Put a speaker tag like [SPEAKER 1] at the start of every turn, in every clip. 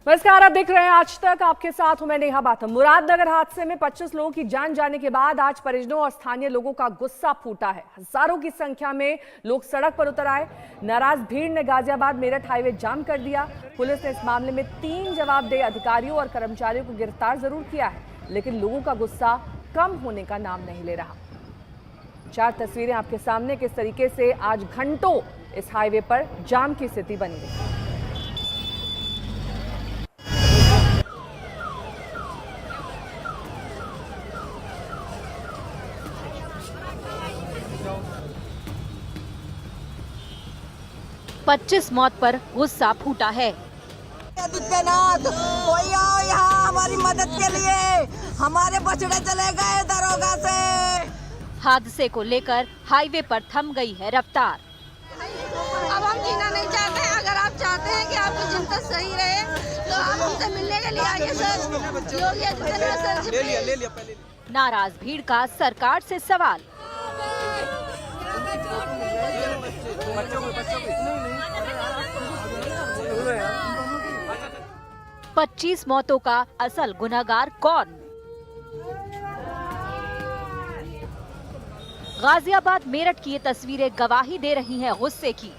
[SPEAKER 1] नमस्कार, आप देख रहे हैं आज तक। आपके साथ हूं मैं नेहा बाथम। मुरादनगर हादसे में 25 लोगों की जान जाने के बाद आज परिजनों और स्थानीय लोगों का गुस्सा फूटा है। हजारों की संख्या में लोग सड़क पर उतर आए। नाराज भीड़ ने गाजियाबाद मेरठ हाईवे जाम कर दिया। पुलिस ने इस मामले में 3 जवाबदेह अधिकारियों और कर्मचारियों को गिरफ्तार जरूर किया है, लेकिन लोगों का गुस्सा कम होने का नाम नहीं ले रहा। 4 तस्वीरें आपके सामने, किस तरीके से आज घंटों इस हाईवे पर जाम की स्थिति बनी रही।
[SPEAKER 2] पच्चीस मौत पर गुस्सा फूटा है।
[SPEAKER 3] आदित्यनाथ, कोई आओ यहाँ हमारी मदद के लिए। हमारे बछड़े चले गए दरोगा से।
[SPEAKER 2] हादसे को लेकर हाईवे पर थम गई है रफ्तार।
[SPEAKER 4] अब हम जीना नहीं चाहते हैं। अगर आप चाहते हैं कि आपकी जिंदगी सही रहे तो आप हमसे मिलने के लिए आइए सर। योगी आदित्यनाथ सर से
[SPEAKER 2] नाराज भीड़ का सरकार से सवाल। 25 मौतों का असल गुनहगार कौन? गाजियाबाद मेरठ की ये तस्वीरें गवाही दे रही हैं गुस्से की।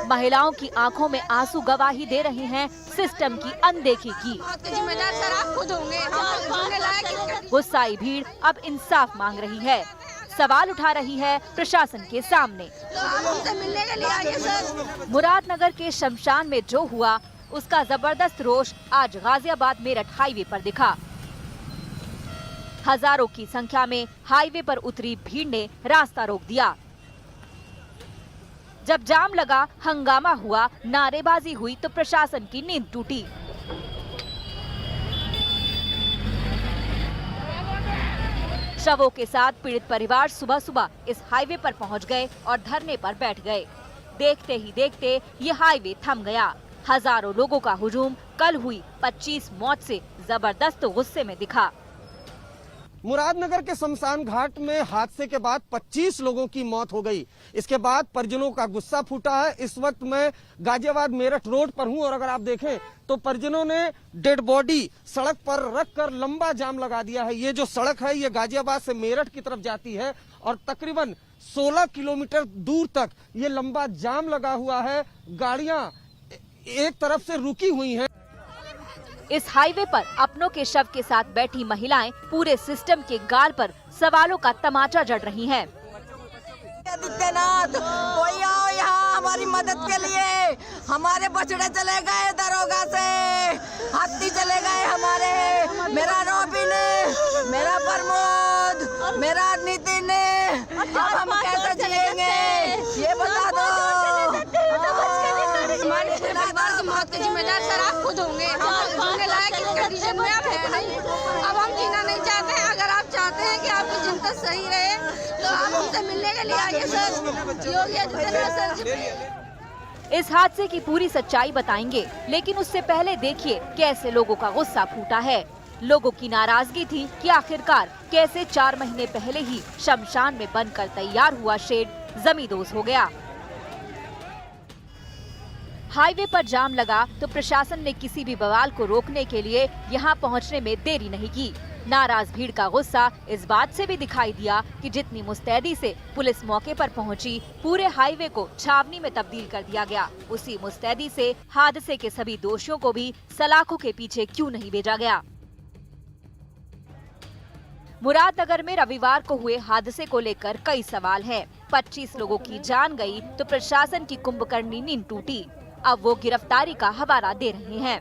[SPEAKER 2] महिलाओं की आंखों में आंसू गवाही दे रही हैं सिस्टम की अनदेखी की।
[SPEAKER 4] जिम्मेदार सर आप खुद होंगे।
[SPEAKER 2] गुस्साई भीड़ अब इंसाफ मांग रही है, सवाल उठा रही है प्रशासन के सामने।
[SPEAKER 4] तो आप हमसे मिलने के लिए आइए सर।
[SPEAKER 2] मुरादनगर के शमशान में जो हुआ उसका जबरदस्त रोष आज गाजियाबाद मेरठ हाईवे पर दिखा। हजारों की संख्या में हाईवे पर उतरी भीड़ ने रास्ता रोक दिया। जब जाम लगा, हंगामा हुआ, नारेबाजी हुई तो प्रशासन की नींद टूटी। शवों के साथ पीड़ित परिवार सुबह सुबह इस हाईवे पर पहुंच गए और धरने पर बैठ गए। देखते ही देखते ये हाईवे थम गया। हजारों लोगों का हुजूम कल हुई 25 मौत से जबरदस्त गुस्से में दिखा।
[SPEAKER 5] मुरादनगर के शमशान घाट में हादसे के बाद 25 लोगों की मौत हो गई। इसके बाद परिजनों का गुस्सा फूटा है। इस वक्त मैं गाजियाबाद मेरठ रोड पर हूं और अगर आप देखें तो परिजनों ने डेड बॉडी सड़क पर रखकर लंबा जाम लगा दिया है। ये जो सड़क है ये गाजियाबाद से मेरठ की तरफ जाती है और तकरीबन 16 किलोमीटर दूर तक ये लंबा जाम लगा हुआ है। गाड़ियां एक तरफ से रुकी हुई हैं।
[SPEAKER 2] इस हाईवे पर अपनों के शव के साथ बैठी महिलाएं पूरे सिस्टम के गाल पर सवालों का तमाचा जड़ रही हैं।
[SPEAKER 3] आदित्यनाथ, कोई आओ यहाँ हमारी मदद के लिए। हमारे बछड़े चले गए दरोगा से। हाथी चले गए हमारे। मेरा रोबिन, मेरा प्रमोद, मेरा नितिन। अब हम कैसे जिएंगे ये बता दो।
[SPEAKER 4] हमारे परिवार की मौत के जिम्मेदार सर आप खुद होंगे। हम लायक इस कंडीशन में आप है नहीं। अब हम जीना नहीं चाहते हैं। अगर आप चाहते हैं कि आपकी जिंदगी सही रहे तो आप हमसे मिलने के लिए आइए सर। योगी आदित्यनाथ सर से
[SPEAKER 2] इस हादसे की पूरी सच्चाई बताएंगे, लेकिन उससे पहले देखिए कैसे लोगों का गुस्सा फूटा है। लोगों की नाराजगी थी कि आखिरकार कैसे 4 महीने पहले ही शमशान में बनकर तैयार हुआ शेड जमींदोज हो गया। हाईवे पर जाम लगा तो प्रशासन ने किसी भी बवाल को रोकने के लिए यहां पहुंचने में देरी नहीं की। नाराज भीड़ का गुस्सा इस बात से भी दिखाई दिया कि जितनी मुस्तैदी से पुलिस मौके पर पहुंची, पूरे हाईवे को छावनी में तब्दील कर दिया गया, उसी मुस्तैदी से हादसे के सभी दोषियों को भी सलाखों के पीछे क्यों नहीं भेजा गया। मुरादनगर में रविवार को हुए हादसे को लेकर कई सवाल हैं। 25 लोगों की जान गई तो प्रशासन की कुंभकर्णी नींद टूटी। अब वो गिरफ्तारी का हवाला दे रहे हैं।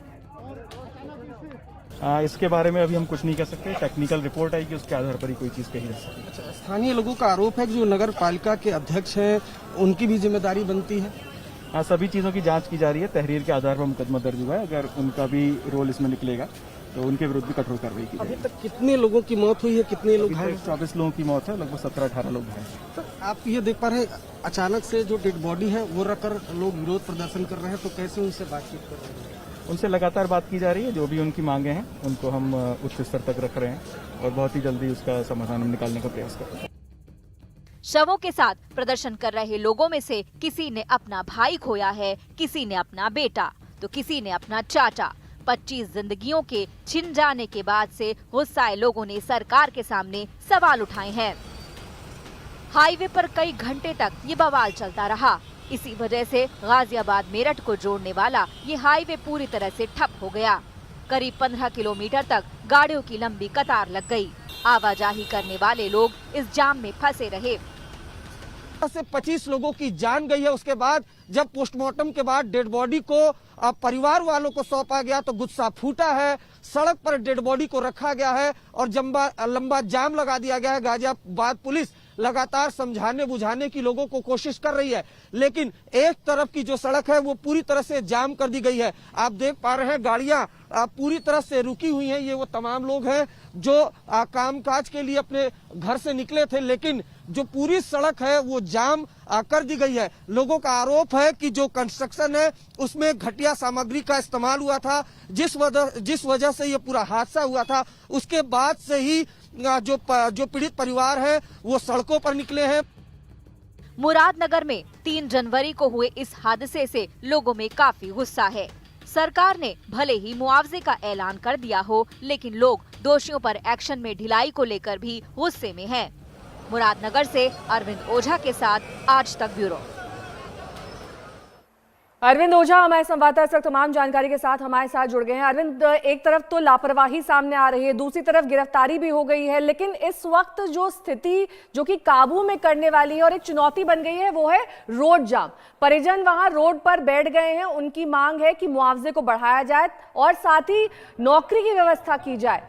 [SPEAKER 6] इसके बारे में अभी हम कुछ नहीं कह सकते। टेक्निकल रिपोर्ट आएगी, उसके आधार पर ही कोई चीज कही जा सकती है।
[SPEAKER 5] स्थानीय लोगों का आरोप है कि जो नगर पालिका के अध्यक्ष हैं उनकी भी जिम्मेदारी बनती है।
[SPEAKER 6] सभी चीजों की जांच की जा रही है। तहरीर के आधार पर मुकदमा दर्ज हुआ है। अगर उनका भी रोल इसमें निकलेगा तो उनके विरुद्ध भी कठोर कार्रवाई की जाएगी।
[SPEAKER 5] अभी तक कितने लोगों की मौत हुई है, कितने लोग घायल?
[SPEAKER 6] 24 लोगों की मौत है, लगभग 17-18 लोग हैं।
[SPEAKER 5] तो आप ये देख पा रहे हैं अचानक से जो डेड बॉडी है वो रखकर लोग विरोध प्रदर्शन कर रहे हैं, तो कैसे उनसे बातचीत कर रहे हैं?
[SPEAKER 6] उनसे लगातार बात की जा रही है। जो भी उनकी मांगे हैं उनको हम उच्च स्तर तक रख रहे हैं और बहुत ही जल्दी उसका समाधान हम निकालने का प्रयास कर रहे हैं।
[SPEAKER 2] शवों के साथ प्रदर्शन कर रहे लोगों में से किसी ने अपना भाई खोया है, किसी ने अपना बेटा। तो किसी ने अपना चाचा। 25 जिंदगियों के छिन जाने के बाद से गुस्साए लोगों ने सरकार के सामने सवाल उठाए हैं। हाईवे पर कई घंटे तक ये बवाल चलता रहा। इसी वजह से गाजियाबाद मेरठ को जोड़ने वाला ये हाईवे पूरी तरह से ठप हो गया। करीब 15 किलोमीटर तक गाड़ियों की लंबी कतार लग गई। आवाजाही करने वाले लोग इस जाम में फंसे रहे।
[SPEAKER 5] से 25 लोगों की जान गई है। उसके बाद जब पोस्टमार्टम के बाद डेड बॉडी को परिवार वालों को सौंपा गया तो गुस्सा फूटा है। सड़क पर डेड बॉडी को रखा गया है और लंबा जाम लगा दिया गया है। गाजियाबाद पुलिस लगातार समझाने बुझाने की लोगों को कोशिश कर रही है, लेकिन एक तरफ की जो सड़क है वो पूरी तरह से जाम कर दी गई है। आप देख पा रहे हैं गाड़ियां पूरी तरह से रुकी हुई हैं। ये वो तमाम लोग हैं जो कामकाज के लिए अपने घर से निकले थे, लेकिन जो पूरी सड़क है वो जाम कर दी गई है। लोगों का आरोप है कि जो कंस्ट्रक्शन है उसमें घटिया सामग्री का इस्तेमाल हुआ था, जिस वजह से ये पूरा हादसा हुआ था। उसके बाद से ही जो पीड़ित परिवार है वो सड़कों पर निकले हैं।
[SPEAKER 2] मुरादनगर में 3 जनवरी को हुए इस हादसे से लोगों में काफी गुस्सा है। सरकार ने भले ही मुआवजे का ऐलान कर दिया हो, लेकिन लोग दोषियों पर एक्शन में ढिलाई को लेकर भी गुस्से में हैं। मुरादनगर से अरविंद ओझा के साथ आज तक ब्यूरो।
[SPEAKER 1] अरविंद ओझा हमारे संवाददाता इस वक्त तमाम जानकारी के साथ हमारे साथ जुड़ गए हैं। अरविंद, एक तरफ तो लापरवाही सामने आ रही है, दूसरी तरफ गिरफ्तारी भी हो गई है, लेकिन इस वक्त जो स्थिति जो कि काबू में करने वाली है और एक चुनौती बन गई है वो है रोड जाम। परिजन वहां रोड पर बैठ गए हैं। उनकी मांग है कि मुआवजे को बढ़ाया जाए और साथ ही नौकरी की व्यवस्था की जाए।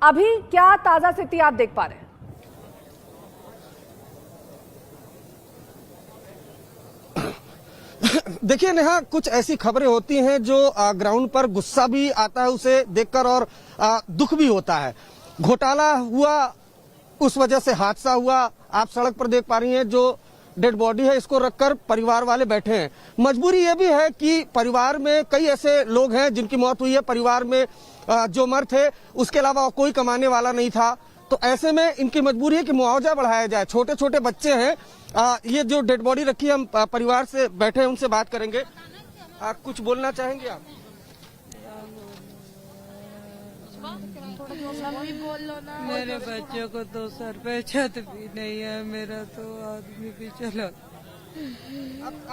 [SPEAKER 1] अभी क्या ताजा स्थिति आप देख पा रहे हैं?
[SPEAKER 5] देखिए नेहा, कुछ ऐसी खबरें होती हैं जो ग्राउंड पर गुस्सा भी आता है उसे देखकर और दुख भी होता है। घोटाला हुआ, उस वजह से हादसा हुआ। आप सड़क पर देख पा रही हैं जो डेड बॉडी है इसको रखकर परिवार वाले बैठे हैं। मजबूरी ये भी है कि परिवार में कई ऐसे लोग हैं जिनकी मौत हुई है। परिवार में जो मर्द थे उसके अलावा कोई कमाने वाला नहीं था, तो ऐसे में इनकी मजबूरी है कि मुआवजा बढ़ाया जाए। छोटे छोटे बच्चे हैं। ये जो डेड बॉडी रखी है, हम परिवार से बैठे हैं उनसे बात करेंगे। कुछ बोलना चाहेंगे आप?
[SPEAKER 7] मेरे बच्चों को तो सर पे छत भी नहीं है, मेरा तो आदमी भी चला।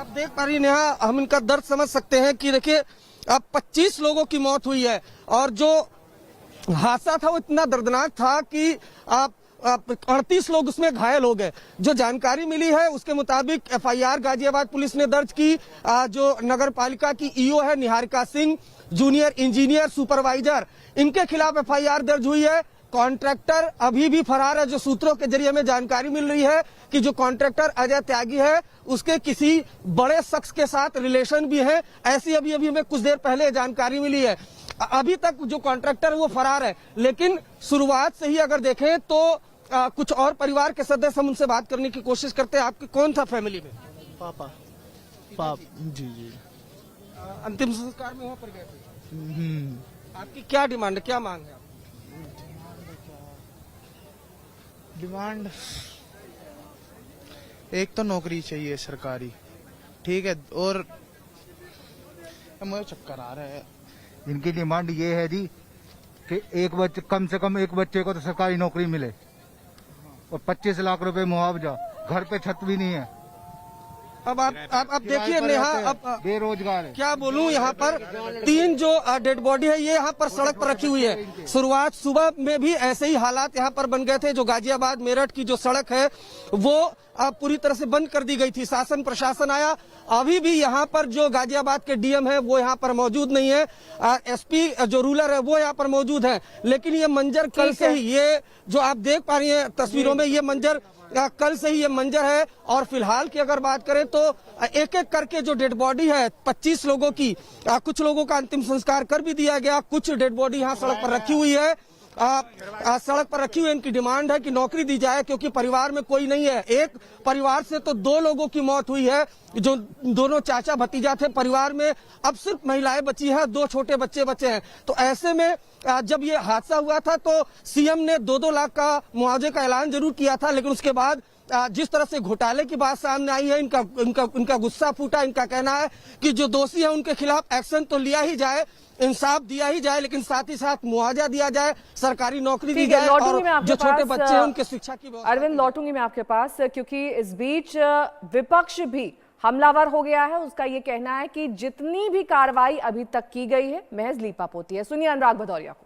[SPEAKER 5] आप देख पा रही नेहा, हम इनका दर्द समझ सकते हैं कि देखिए अब 25 लोगों की मौत हुई है और जो हादसा था वो इतना दर्दनाक था कि 38 लोग उसमें घायल हो गए। जो जानकारी मिली है उसके मुताबिक एफआईआर गाजियाबाद पुलिस ने दर्ज की। जो नगर पालिका की ईओ है Niharika Singh, junior engineer supervisor, इनके खिलाफ एफआईआर दर्ज हुई है। कॉन्ट्रैक्टर अभी भी फरार है। जो सूत्रों के जरिए हमें जानकारी मिल रही है कि जो कॉन्ट्रैक्टर अजय त्यागी है उसके किसी बड़े शख्स के साथ रिलेशन भी है, ऐसी अभी हमें कुछ देर पहले जानकारी मिली है। अभी तक जो कॉन्ट्रैक्टर है वो फरार है, लेकिन शुरुआत से ही अगर देखें तो कुछ और परिवार के सदस्य, हम उनसे बात करने की कोशिश करते हैं। आपके कौन था फैमिली में?
[SPEAKER 8] पापा जी
[SPEAKER 5] अंतिम संस्कार में वहाँ पर गए थे। आपकी क्या डिमांड है, क्या मांग है?
[SPEAKER 8] डिमांड एक तो नौकरी चाहिए सरकारी, ठीक है, और मुझे चक्कर आ रहा है।
[SPEAKER 9] इनकी डिमांड ये है जी कि एक बच्चे, कम से कम एक बच्चे को तो सरकारी नौकरी मिले और 25 लाख रुपए मुआवजा। घर पे छत भी नहीं है।
[SPEAKER 5] अब आप देखिए नेहा, अब
[SPEAKER 9] बेरोजगार है।
[SPEAKER 5] क्या बोलूं, यहाँ पर 3 जो डेड बॉडी है ये यहाँ पर सड़क पर रखी हुई है। शुरुआत सुबह में भी ऐसे ही हालात यहाँ पर बन गए थे। जो गाजियाबाद मेरठ की जो सड़क है वो पूरी तरह से बंद कर दी गई थी। शासन प्रशासन आया, अभी भी यहाँ पर जो गाजियाबाद के डीएम है वो यहाँ पर मौजूद नहीं है। एसपी जो रूरल है वो यहाँ पर मौजूद है, लेकिन ये मंजर कल से ही, ये जो आप देख पा रही हैं तस्वीरों में, ये मंजर कल से ही ये मंजर है। और फिलहाल की अगर बात करें तो एक एक करके जो डेड बॉडी है 25 लोगों की, कुछ लोगों का अंतिम संस्कार कर भी दिया गया, कुछ डेड बॉडी यहाँ सड़क पर रखी हुई है। सड़क पर रखी हुई इनकी डिमांड है कि नौकरी दी जाए, क्योंकि परिवार में कोई नहीं है। एक परिवार से तो 2 लोगों की मौत हुई है, जो दोनों चाचा भतीजा थे। परिवार में अब सिर्फ महिलाएं बची हैं, 2 छोटे बच्चे बचे हैं। तो ऐसे में जब ये हादसा हुआ था तो सीएम ने 2-2 लाख का मुआवजे का ऐलान जरूर किया था, लेकिन उसके बाद जिस तरह से घोटाले की बात सामने आई है, इनका गुस्सा फूटा। इनका कहना है कि जो दोषी है उनके खिलाफ एक्शन तो लिया ही जाए, इंसाफ दिया ही जाए, लेकिन साथ ही साथ मुआवजा दिया जाए, सरकारी नौकरी दी जाए और जो छोटे बच्चे हैं उनके शिक्षा की व्यवस्था।
[SPEAKER 1] अरविंद, लौटूंगी मैं आपके पास, क्योंकि इस बीच विपक्ष भी हमलावर हो गया है। उसका ये कहना है कि जितनी भी कार्रवाई अभी तक की गई है महज लीपापोती है। सुनिए अनुराग भदौरिया को।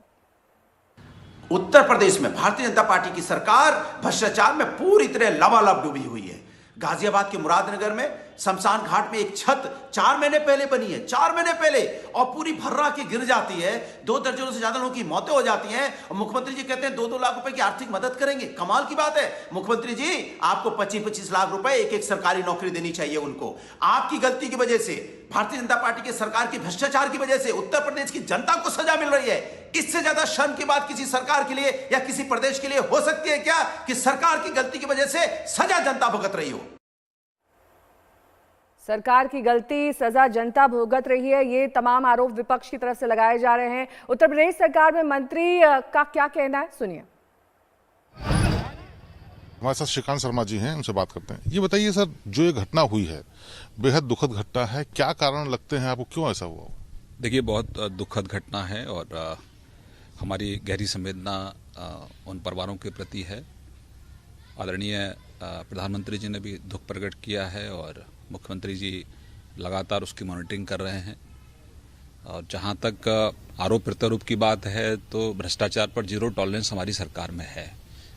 [SPEAKER 10] उत्तर प्रदेश में भारतीय जनता पार्टी की सरकार भ्रष्टाचार में पूरी तरह लबालब डूबी हुई है। गाजियाबाद के मुरादनगर में शमशान घाट में एक छत 4 महीने पहले बनी है, 4 महीने पहले, और पूरी भर्रा के गिर जाती है। 2 दर्जनों से ज्यादा लोगों की मौतें हो जाती हैं और मुख्यमंत्री जी कहते हैं 2-2 लाख रुपए की आर्थिक मदद करेंगे। कमाल की बात है। मुख्यमंत्री जी, आपको 25-25 लाख रुपए एक सरकारी नौकरी देनी चाहिए उनको। आपकी गलती की वजह से, भारतीय जनता पार्टी की सरकार की भ्रष्टाचार की वजह से उत्तर प्रदेश की जनता को सजा मिल रही है। इससे ज्यादा शर्म की बात किसी सरकार के लिए या किसी प्रदेश के लिए हो सकती है क्या कि सरकार की गलती की वजह से सजा जनता भुगत रही हो?
[SPEAKER 1] सरकार की गलती, सजा जनता भुगत रही है, ये तमाम आरोप विपक्ष की तरफ से लगाए जा रहे हैं। उत्तर प्रदेश सरकार में मंत्री का क्या कहना है, सुनिए।
[SPEAKER 11] हमारे साथ श्रीकांत शर्मा जी हैं, उनसे बात करते हैं। ये बताइए सर, जो ये घटना हुई है बेहद दुखद घटना है, क्या कारण लगते हैं आपको, क्यों ऐसा हुआ?
[SPEAKER 12] देखिए, बहुत दुखद घटना है और हमारी गहरी संवेदना उन परिवारों के प्रति है। आदरणीय प्रधानमंत्री जी ने भी दुख प्रकट किया है और मुख्यमंत्री जी लगातार उसकी मॉनिटरिंग कर रहे हैं। और जहां तक आरोप प्रत्यारोप की बात है तो भ्रष्टाचार पर 0 टॉलरेंस हमारी सरकार में है।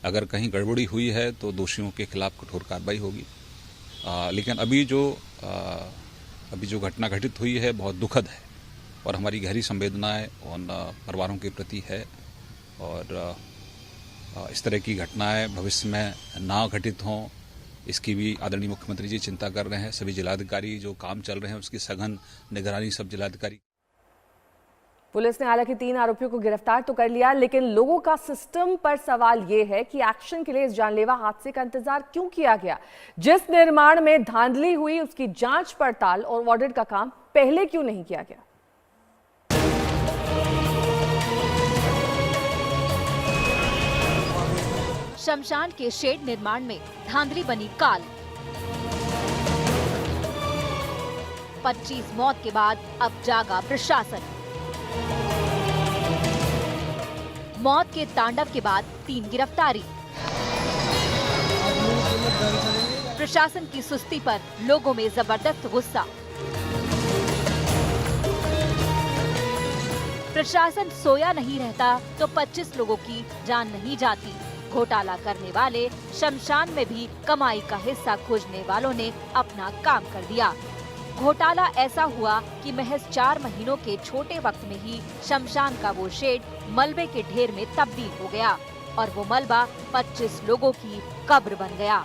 [SPEAKER 12] अगर कहीं गड़बड़ी हुई है तो दोषियों के खिलाफ कठोर कार्रवाई होगी। लेकिन अभी जो घटना घटित हुई है बहुत दुखद है और हमारी गहरी संवेदनाएं उन परिवारों के प्रति है और इस तरह की घटनाएं भविष्य में ना घटित हों, इसकी भी आदरणीय मुख्यमंत्री जी चिंता कर रहे हैं। सभी जिलाधिकारी जो काम चल रहे हैं उसकी सघन निगरानी सब जिलाधिकारी।
[SPEAKER 1] पुलिस ने हालांकि 3 आरोपियों को गिरफ्तार तो कर लिया, लेकिन लोगों का सिस्टम पर सवाल यह है कि एक्शन के लिए इस जानलेवा हादसे का इंतजार क्यों किया गया? जिस निर्माण में धांधली हुई उसकी जांच पड़ताल और ऑडिट का काम पहले क्यों नहीं किया गया?
[SPEAKER 2] शमशान के शेड निर्माण में धांधली बनी काल। 25 मौत के बाद अब जागा प्रशासन। मौत के तांडव के बाद 3 गिरफ्तारी। प्रशासन की सुस्ती पर लोगों में जबरदस्त गुस्सा। प्रशासन सोया नहीं रहता तो 25 लोगों की जान नहीं जाती। घोटाला करने वाले शमशान में भी कमाई का हिस्सा खोजने वालों ने अपना काम कर दिया। घोटाला ऐसा हुआ कि महज 4 महीनों के छोटे वक्त में ही शमशान का वो शेड मलबे के ढेर में तब्दील हो गया और वो मलबा 25 लोगों की कब्र बन गया।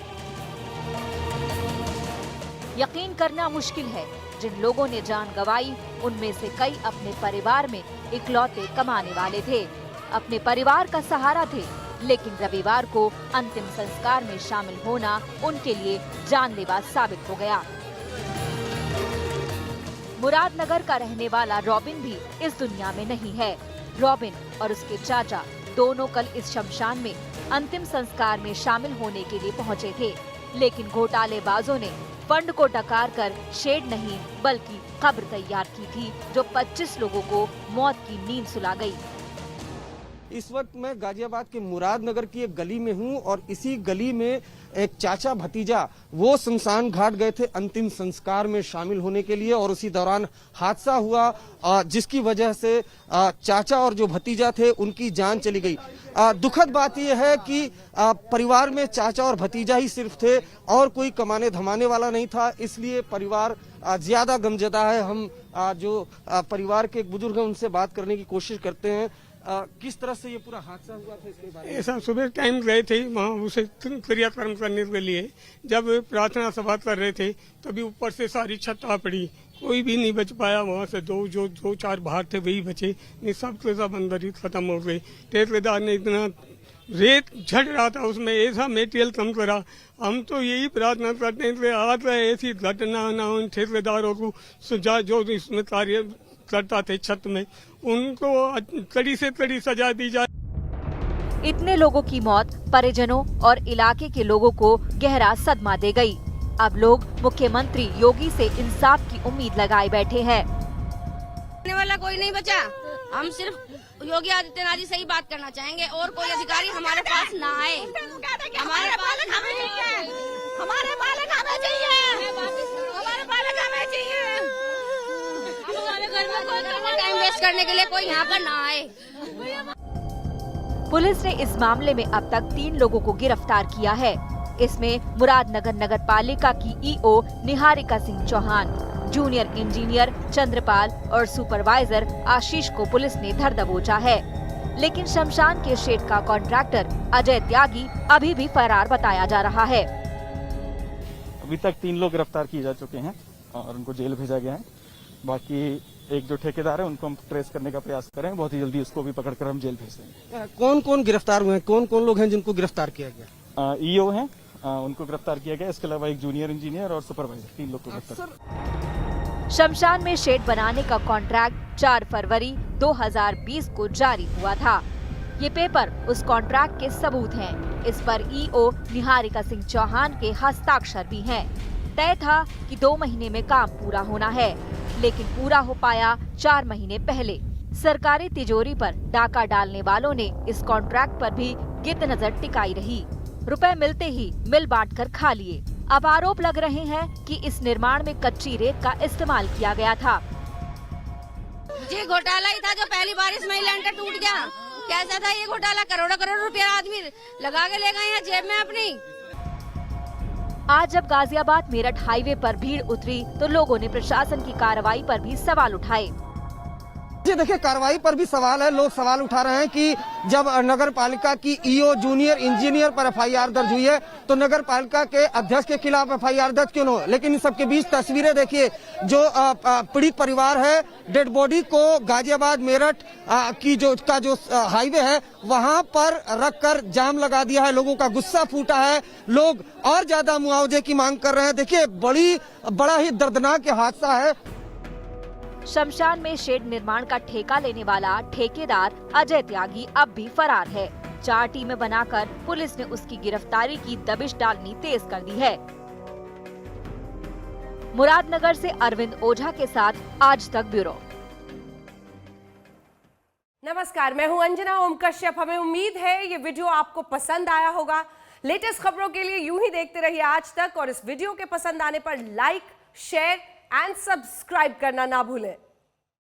[SPEAKER 2] यकीन करना मुश्किल है, जिन लोगों ने जान गंवाई उनमें से कई अपने परिवार में इकलौते कमाने वाले थे, अपने परिवार का सहारा थे, लेकिन रविवार को अंतिम संस्कार में शामिल होना उनके लिए जानलेवा साबित हो गया। मुरादनगर का रहने वाला रॉबिन भी इस दुनिया में नहीं है। रॉबिन और उसके चाचा दोनों कल इस शमशान में अंतिम संस्कार में शामिल होने के लिए पहुंचे थे, लेकिन घोटालेबाजों ने फंड को डकार कर शेड नहीं बल्कि कब्र तैयार की थी, जो 25 लोगों को मौत की नींद सुला गई।
[SPEAKER 5] इस वक्त मैं गाजियाबाद के मुरादनगर की एक गली में हूं और इसी गली में एक चाचा भतीजा वो शमशान घाट गए थे अंतिम संस्कार में शामिल होने के लिए और उसी दौरान हादसा हुआ जिसकी वजह से चाचा और जो भतीजा थे उनकी जान चली गई। दुखद बात यह है कि परिवार में चाचा और भतीजा ही सिर्फ थे और कोई कमाने धमाने वाला नहीं था, इसलिए परिवार ज्यादा गमजदा है। हम जो परिवार के एक बुजुर्ग हैं उनसे बात करने की कोशिश करते हैं। किस तरह से ये पूरा हादसा हुआ था इसके बारे में?
[SPEAKER 13] ऐसा सुबह टाइम गए थे वहाँ उसे क्रियाक्रम करने के लिए, जब प्रार्थना सभा कर रहे थे तभी ऊपर से सारी छत आ पड़ी, कोई भी नहीं बच पाया। वहाँ से दो चार बाहर थे वही बचे, नहीं सब के सब अंदर ही खत्म हो गए। ठेकेदार ने इतना रेत झड़ रहा था उसमें ऐसा मेटेरियल कम करा। हम तो यही प्रार्थना करते हैं कि आज ऐसी घटना न हो, ठेकेदारों को सुझाव जो इसमें कार्य करता थे छत में उनको कड़ी से कड़ी सजा दी जाए।
[SPEAKER 2] इतने लोगों की मौत परिजनों और इलाके के लोगों को गहरा सदमा दे गई। अब लोग मुख्यमंत्री योगी से इंसाफ की उम्मीद लगाए बैठे हैं।
[SPEAKER 4] करने वाला कोई नहीं बचा। हम सिर्फ योगी आदित्यनाथ जी से ही बात करना चाहेंगे और कोई अधिकारी हमारे पास ना आए। हमारे बालक हमें चाहिए, हमारे बालक हमें चाहिए, हमारे बालक हमें चाहिए। हमारे घर में कोई टाइम वेस्ट करने के लिए कोई यहाँ पर ना आए।
[SPEAKER 2] पुलिस ने इस मामले में अब तक 3 लोगों को गिरफ्तार किया है। इसमें मुरादनगर नगर पालिका की EO Niharika Singh Chauhan, junior engineer Chandrapal और सुपरवाइजर आशीष को पुलिस ने धर दबोचा है। लेकिन शमशान के शेड का कॉन्ट्रैक्टर अजय त्यागी अभी भी फरार बताया जा रहा है।
[SPEAKER 6] अभी तक 3 लोग गिरफ्तार किए जा चुके हैं और उनको जेल भेजा गया है। बाकी एक जो ठेकेदार है उनको हम ट्रेस करने का प्रयास करें, बहुत ही जल्दी उसको भी पकड़कर हम जेल भेज देंगे।
[SPEAKER 5] कौन कौन गिरफ्तार हुए हैं, कौन कौन लोग हैं जिनको गिरफ्तार किया गया?
[SPEAKER 6] ईओ हैं, उनको गिरफ्तार किया गया। इसके अलावा एक जूनियर इंजीनियर और सुपरवाइजर, 3 लोग को गिरफ्तार।
[SPEAKER 2] शमशान में शेड बनाने का कॉन्ट्रैक्ट 4 फरवरी 2020 को जारी हुआ था। ये पेपर उस कॉन्ट्रैक्ट के सबूत हैं। इस पर ईओ निहारिका सिंह चौहान के हस्ताक्षर भी हैं। तय था कि 2 महीने में काम पूरा होना है, लेकिन पूरा हो पाया 4 महीने पहले। सरकारी तिजोरी पर डाका डालने वालों ने इस कॉन्ट्रैक्ट पर भी गित नजर टिकाई रही। रुपए मिलते ही मिल बांटकर खा लिए। अब आरोप लग रहे हैं कि इस निर्माण में कच्ची रेत का इस्तेमाल किया गया था।
[SPEAKER 4] ये घोटाला ही था जो पहली बारिश में ही लेंटर टूट गया। कैसा था ये घोटाला? करोड़ों करोड़ रुपया आदमी लगा के ले गए हैं जेब में अपनी।
[SPEAKER 2] आज जब गाजियाबाद मेरठ हाईवे पर भीड़ उतरी तो लोगों ने प्रशासन की कार्रवाई पर भी सवाल उठाए।
[SPEAKER 5] जी देखिए, कार्रवाई पर भी सवाल है। लोग सवाल उठा रहे हैं कि जब नगर पालिका की ईओ जूनियर इंजीनियर पर एफआईआर दर्ज हुई है तो नगर पालिका के अध्यक्ष के खिलाफ एफआईआर दर्ज क्यों न हो। लेकिन इन सबके बीच तस्वीरें देखिए, जो पीड़ित परिवार है डेड बॉडी को गाजियाबाद मेरठ की जो हाईवे है वहां पर रखकर जाम लगा दिया है। लोगों का गुस्सा फूटा है, लोग और ज्यादा मुआवजे की मांग कर रहे हैं। देखिए, बड़ा ही दर्दनाक हादसा है।
[SPEAKER 2] शमशान में शेड निर्माण का ठेका लेने वाला ठेकेदार अजय त्यागी अब भी फरार है। 4 टीमें बनाकर पुलिस ने उसकी गिरफ्तारी की दबिश डालनी तेज कर दी है। मुरादनगर से अरविंद ओझा के साथ आज तक ब्यूरो।
[SPEAKER 1] नमस्कार, मैं हूं अंजना ओम कश्यप। हमें उम्मीद है ये वीडियो आपको पसंद आया होगा। लेटेस्ट खबरों के लिए यूं ही देखते रहिए आज तक, और इस वीडियो के पसंद आने पर लाइक, शेयर एंड सब्सक्राइब करना ना भूलें।